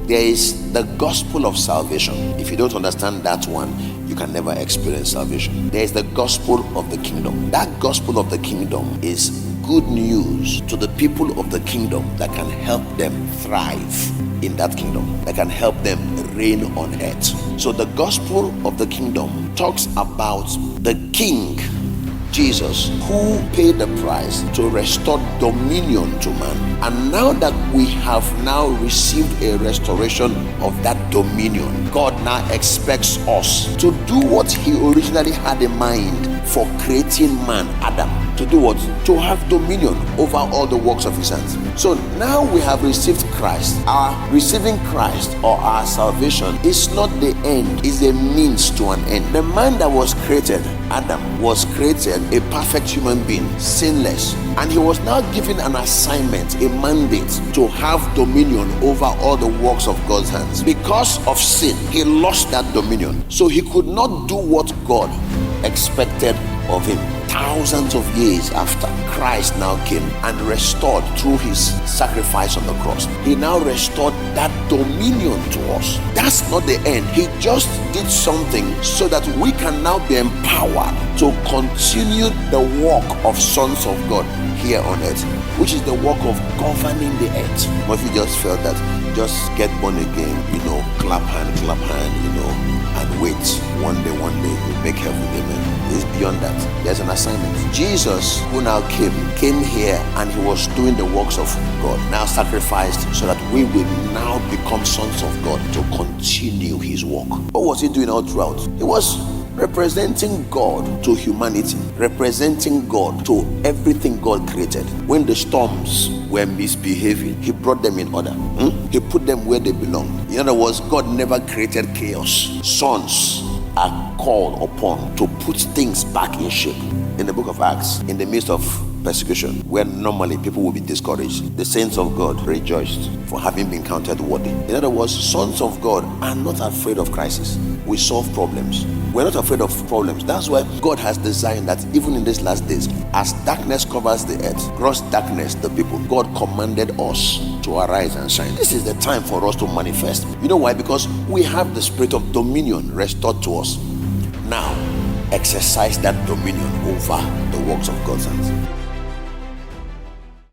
There is the gospel of salvation. If you don't understand that one, you can never experience salvation. There is the gospel of the kingdom. That gospel of the kingdom is good news to the people of the kingdom that can help them thrive in that kingdom, that can help them reign on earth. So the gospel of the kingdom talks about the king, Jesus, who paid the price to restore dominion to man. And now that we have now received a restoration of that dominion, God now expects us to do what he originally had in mind for creating man, Adam. To do what? To have dominion over all the works of his hands. So now we have received Christ. Our receiving Christ or our salvation is not the end, it's a means to an end. The man that was created, Adam, was created a perfect human being, sinless, and he was now given an assignment, a mandate to have dominion over all the works of God's hands. Because of sin, he lost that dominion, so he could not do what God expected of him. Thousands of years after, Christ now came and restored through his sacrifice on the cross. He now restored that dominion to us. That's not the end. He just did something so that we can now be empowered to continue the work of sons of God here on earth, which is the work of governing the earth. But if you just felt that, just get born again, clap hand, and wait. One day, you make heaven, amen. It's beyond that. There's an assignment. Jesus, who now came here and he was doing the works of God, now sacrificed so that we will now become sons of God to continue his work. What was he doing all throughout? He was representing God to humanity, representing God to everything God created. When the storms were misbehaving, he brought them in order. He put them where they belong. In other words, God never created chaos. Sons are called upon to put things back in shape. In the book of Acts, in the midst of persecution, where normally people will be discouraged, the saints of God rejoiced for having been counted worthy. In other words, sons of God are not afraid of crisis. We solve problems. We're not afraid of problems. That's why God has designed that even in these last days, as darkness covers the earth, gross darkness the people, God commanded us to arise and shine. This is the time for us to manifest. You know why? Because we have the spirit of dominion restored to us. Now, exercise that dominion over the works of God's hands.